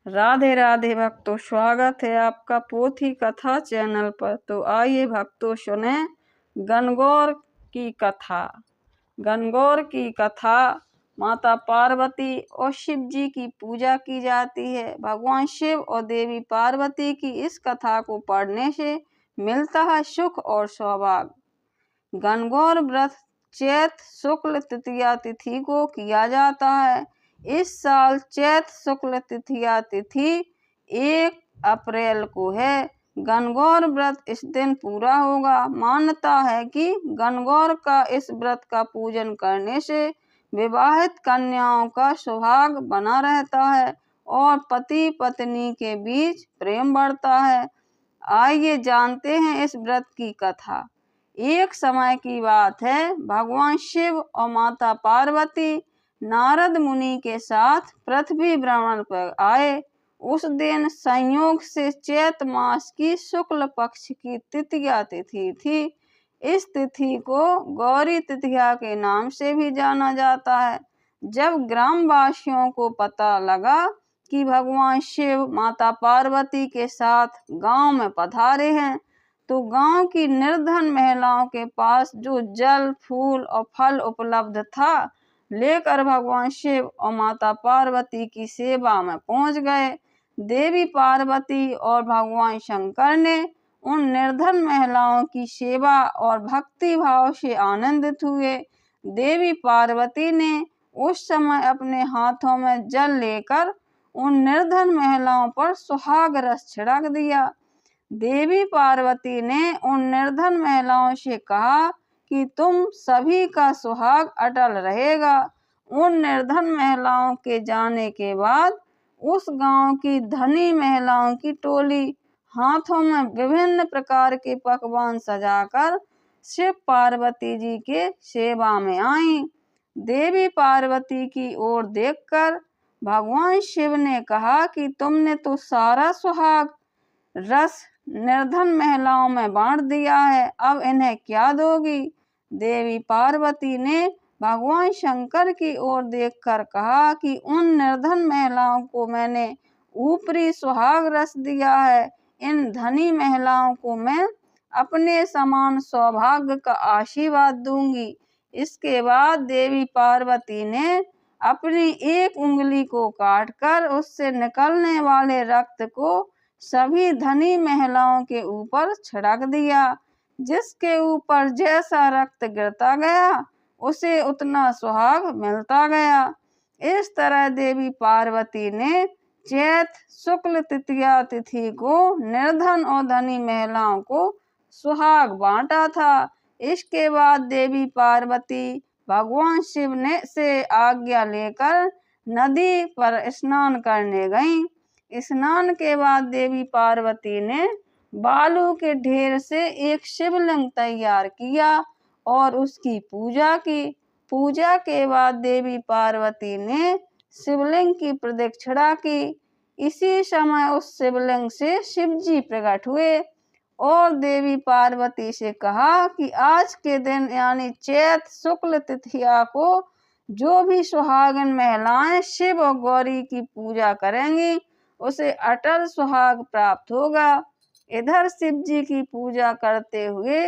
राधे राधे भक्तों, स्वागत है आपका पोथी कथा चैनल पर। तो आइए भक्तों सुने गणगौर की कथा। गणगौर की कथा माता पार्वती और शिव जी की पूजा की जाती है। भगवान शिव और देवी पार्वती की इस कथा को पढ़ने से मिलता है सुख और सौभाग्य। गणगौर व्रत चैत शुक्ल तृतीया तिथि को किया जाता है। इस साल चैत शुक्ल तृतीया तिथि 1 अप्रैल को है। गणगौर व्रत इस दिन पूरा होगा। मान्यता है कि गणगौर का इस व्रत का पूजन करने से विवाहित कन्याओं का सौभाग्य बना रहता है और पति पत्नी के बीच प्रेम बढ़ता है। आइए जानते हैं इस व्रत की कथा। एक समय की बात है, भगवान शिव और माता पार्वती नारद मुनि के साथ पृथ्वी भ्रमण पर आए। उस दिन संयोग से चैत मास की शुक्ल पक्ष की तृतीया तिथि थी। इस तिथि को गौरी तृतीया के नाम से भी जाना जाता है। जब ग्रामवासियों को पता लगा कि भगवान शिव माता पार्वती के साथ गांव में पधारे हैं, तो गांव की निर्धन महिलाओं के पास जो जल, फूल और फल उपलब्ध था, लेकर भगवान शिव और माता पार्वती की सेवा में पहुंच गए। देवी पार्वती और भगवान शंकर ने उन निर्धन महिलाओं की सेवा और भक्ति भाव से आनंदित हुए। देवी पार्वती ने उस समय अपने हाथों में जल लेकर उन निर्धन महिलाओं पर सुहाग रस छिड़क दिया। देवी पार्वती ने उन निर्धन महिलाओं से कहा कि तुम सभी का सुहाग अटल रहेगा। उन निर्धन महिलाओं के जाने के बाद उस गांव की धनी महिलाओं की टोली हाथों में विभिन्न प्रकार के पकवान सजाकर शिव पार्वती जी के सेवा में आई। देवी पार्वती की ओर देखकर भगवान शिव ने कहा कि तुमने तो सारा सुहाग रस निर्धन महिलाओं में बांट दिया है, अब इन्हें क्या दोगी? देवी पार्वती ने भगवान शंकर की ओर देखकर कहा कि उन निर्धन महिलाओं को मैंने ऊपरी सुहाग रस दिया है, इन धनी महिलाओं को मैं अपने समान सौभाग्य का आशीर्वाद दूंगी। इसके बाद देवी पार्वती ने अपनी एक उंगली को काटकर उससे निकलने वाले रक्त को सभी धनी महिलाओं के ऊपर छिड़क दिया। जिसके ऊपर जैसा रक्त गिरता गया, उसे उतना सुहाग मिलता गया। इस तरह देवी पार्वती ने चैत शुक्ल तृतीया तिथि को निर्धन और धनी महिलाओं को सुहाग बांटा था। इसके बाद देवी पार्वती भगवान शिव ने से आज्ञा लेकर नदी पर स्नान करने गईं। स्नान के बाद देवी पार्वती ने बालू के ढेर से एक शिवलिंग तैयार किया और उसकी पूजा की। पूजा के बाद देवी पार्वती ने शिवलिंग की प्रदक्षिणा की। इसी समय उस शिवलिंग से शिव जी प्रकट हुए और देवी पार्वती से कहा कि आज के दिन यानी चैत शुक्ल तृतीया को जो भी सुहागन महिलाएं शिव और गौरी की पूजा करेंगी, उसे अटल सुहाग प्राप्त होगा। इधर शिव जी की पूजा करते हुए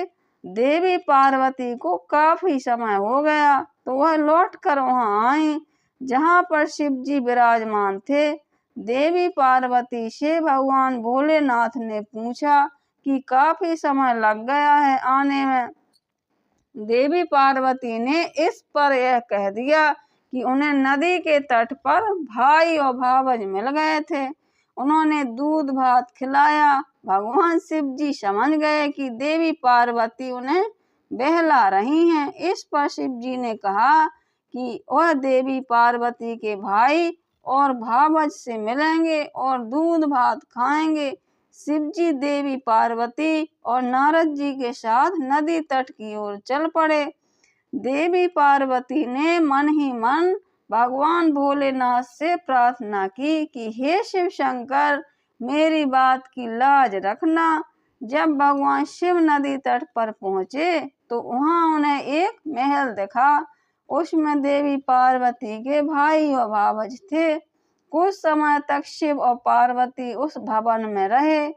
देवी पार्वती को काफी समय हो गया, तो वह लौटकर वहां आई जहां पर शिव जी विराजमान थे। देवी पार्वती से भगवान भोलेनाथ ने पूछा कि काफी समय लग गया है आने में। देवी पार्वती ने इस पर यह कह दिया कि उन्हें नदी के तट पर भाई और भावज मिल गए थे, उन्होंने दूध भात खिलाया। भगवान शिव जी समझ गए कि देवी पार्वती उन्हें बहला रही हैं। इस पर शिव जी ने कहा कि वह देवी पार्वती के भाई और भावज से मिलेंगे और दूध भात खाएंगे। शिव जी देवी पार्वती और नारद जी के साथ नदी तट की ओर चल पड़े। देवी पार्वती ने मन ही मन भगवान भोलेनाथ से प्रार्थना की कि हे शिव शंकर, मेरी बात की लाज रखना। जब भगवान शिव नदी तट पर पहुंचे तो वहां उन्हें एक महल दिखा। उसमें देवी पार्वती के भाई और भावज थे। कुछ समय तक शिव और पार्वती उस भवन में रहे।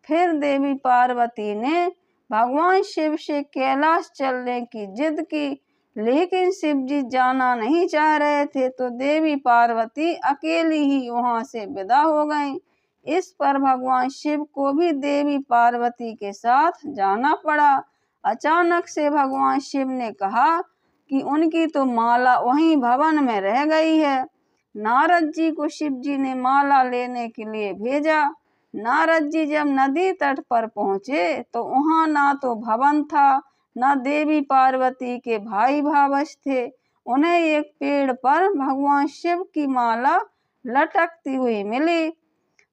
फिर देवी पार्वती ने भगवान शिव से कैलाश चलने की जिद की, लेकिन शिव जी जाना नहीं चाह रहे थे, तो देवी पार्वती अकेली ही वहां से विदा हो गईं। इस पर भगवान शिव को भी देवी पार्वती के साथ जाना पड़ा। अचानक से भगवान शिव ने कहा कि उनकी तो माला वहीं भवन में रह गई है। नारद जी को शिव जी ने माला लेने के लिए भेजा। नारद जी जब नदी तट पर पहुंचे तो वहां ना तो भवन था, न देवी पार्वती के भाई भावच थे। उन्हें एक पेड़ पर भगवान शिव की माला लटकती हुई मिली।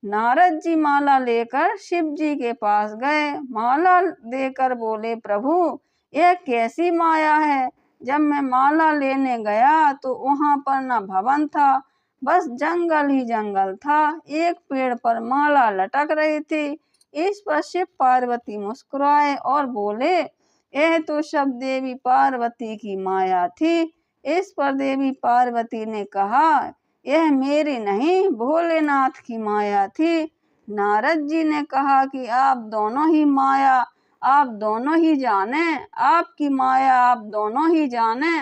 नारद जी माला लेकर शिव जी के पास गए। माला देकर बोले, प्रभु यह कैसी माया है। जब मैं माला लेने गया तो वहां पर न भवन था, बस जंगल ही जंगल था। एक पेड़ पर माला लटक रही थी। इस पर शिव पार्वती मुस्कुराए और बोले, यह तो सब देवी पार्वती की माया थी। इस पर देवी पार्वती ने कहा, यह मेरी नहीं भोलेनाथ की माया थी। नारद जी ने कहा कि आप दोनों ही माया, आप दोनों ही जाने, आपकी माया आप दोनों ही जाने।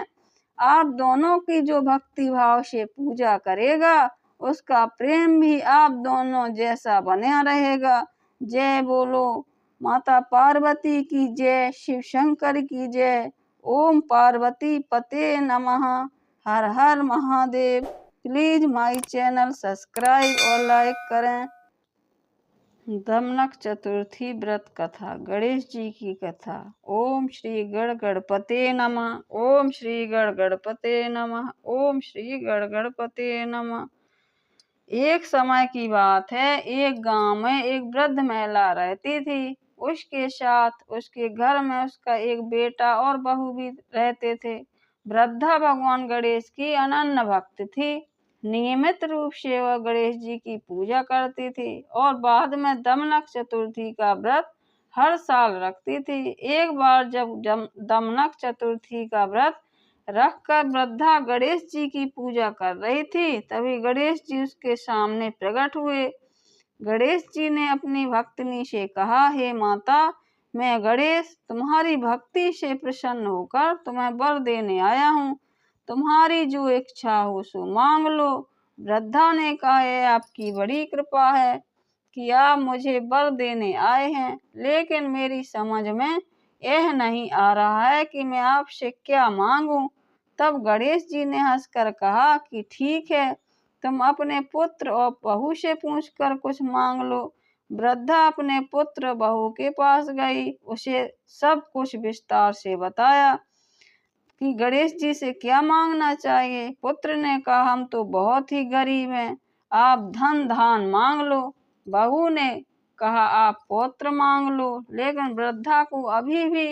आप दोनों की जो भक्ति भाव से पूजा करेगा उसका प्रेम भी आप दोनों जैसा बना रहेगा। जय बोलो माता पार्वती की जय, शिव शंकर की जय। ओम पार्वती पते नमः। Har Har Mahadev. Please my channel subscribe और लाइक करें। दमनक चतुर्थी व्रत कथा, गणेश जी की कथा। ओम श्री गण गणपते नमः। ओम श्री गण गणपते नमः। ओम श्री गण गणपते नमः। एक समय की बात है, एक गांव में एक वृद्ध महिला रहती थी। उसके साथ उसके घर में उसका एक बेटा और बहू भी रहते थे। वृद्धा भगवान गणेश की अनन्य भक्त थी। नियमित रूप से वह गणेश जी की पूजा करती थी और बाद में दमनक चतुर्थी का व्रत हर साल रखती थी। एक बार जब दमनक चतुर्थी का व्रत रखकर वृद्धा गणेश जी की पूजा कर रही थी, तभी गणेश जी उसके सामने प्रकट हुए। गणेश जी ने अपनी भक्तिनी से कहा, हे माता, मैं गणेश तुम्हारी भक्ति से प्रसन्न होकर तुम्हें वर देने आया हूँ। तुम्हारी जो इच्छा हो सो मांग लो। वृद्धा ने कहा, यह आपकी बड़ी कृपा है कि आप मुझे वर देने आए हैं, लेकिन मेरी समझ में यह नहीं आ रहा है कि मैं आपसे क्या मांगूं। तब गणेश जी ने हंसकर कहा कि ठीक है, तुम अपने पुत्र और बहू से पूछकर कुछ मांग लो। वृद्धा अपने पुत्र बहू के पास गई, उसे सब कुछ विस्तार से बताया कि गणेश जी से क्या मांगना चाहिए। पुत्र ने कहा, हम तो बहुत ही गरीब हैं, आप धन धान मांग लो। बहू ने कहा, आप पौत्र मांग लो। लेकिन वृद्धा को अभी भी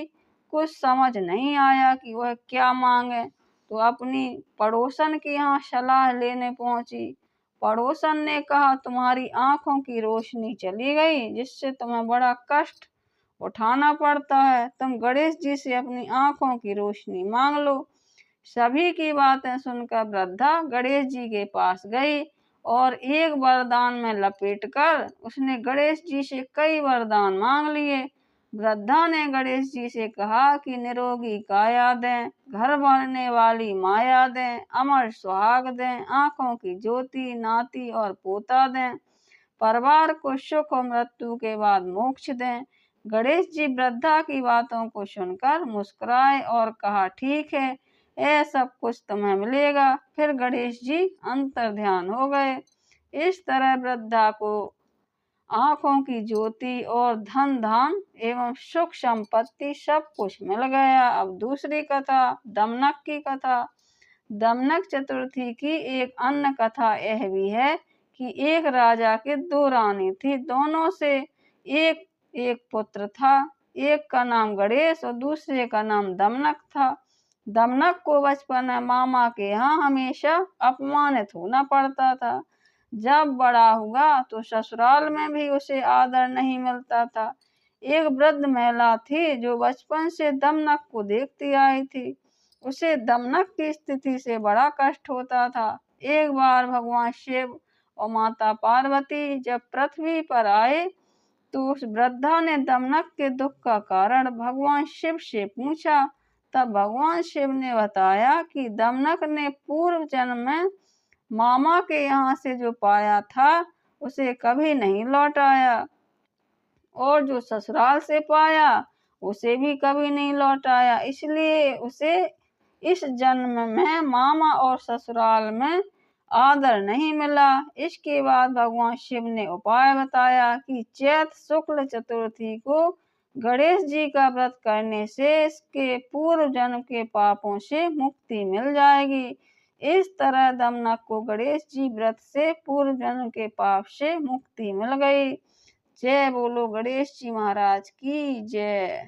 कुछ समझ नहीं आया कि वह क्या मांगे, तो अपनी पड़ोसन के यहाँ सलाह लेने पहुंची। पड़ोसन ने कहा, तुम्हारी आंखों की रोशनी चली गई, जिससे तुम्हें बड़ा कष्ट उठाना पड़ता है। तुम गणेश जी से अपनी आंखों की रोशनी मांग लो। सभी की बातें सुनकर वृद्धा गणेश जी के पास गई और एक वरदान में लपेटकर उसने गणेश जी से कई वरदान मांग लिए। वृद्धा ने गणेश जी से कहा कि निरोगी काया दें, घर भरने वाली माया दें, अमर सुहाग दें, आंखों की ज्योति, नाती और पोता दें, परिवार को सुख और मृत्यु के बाद मोक्ष दें। गणेश जी वृद्धा की बातों को सुनकर मुस्कुराए और कहा, ठीक है, यह सब कुछ तुम्हें मिलेगा। फिर गणेश जी अंतर ध्यान हो गए। इस तरह वृद्धा को आंखों की ज्योति और धन धान एवं सुख संपत्ति सब कुछ मिल गया। अब दूसरी कथा, दमनक की कथा। दमनक चतुर्थी की एक अन्य कथा यह भी है कि एक राजा के दो रानी थी। दोनों से एक एक पुत्र था। एक का नाम गणेश और दूसरे का नाम दमनक था। दमनक को बचपन में मामा के यहाँ हमेशा अपमानित होना पड़ता था। जब बड़ा हुआ तो ससुराल में भी उसे आदर नहीं मिलता था। एक वृद्ध महिला थी जो बचपन से दमनक को देखती आई थी। उसे दमनक की स्थिति से बड़ा कष्ट होता था। एक बार भगवान शिव और माता पार्वती जब पृथ्वी पर आए तो उस वृद्धा ने दमनक के दुख का कारण भगवान शिव से पूछा। तब भगवान शिव ने बताया कि दमनक ने पूर्व जन्म में मामा के यहाँ से जो पाया था उसे कभी नहीं लौटाया, और जो ससुराल से पाया उसे भी कभी नहीं लौटाया, इसलिए उसे इस जन्म में मामा और ससुराल में आदर नहीं मिला। इसके बाद भगवान शिव ने उपाय बताया कि चैत शुक्ल चतुर्थी को गणेश जी का व्रत करने से इसके पूर्व जन्म के पापों से मुक्ति मिल जाएगी। इस तरह दमनक को गणेश जी व्रत से पूर्व जन्म के पाप से मुक्ति मिल गई। जय बोलो गणेश जी महाराज की जय।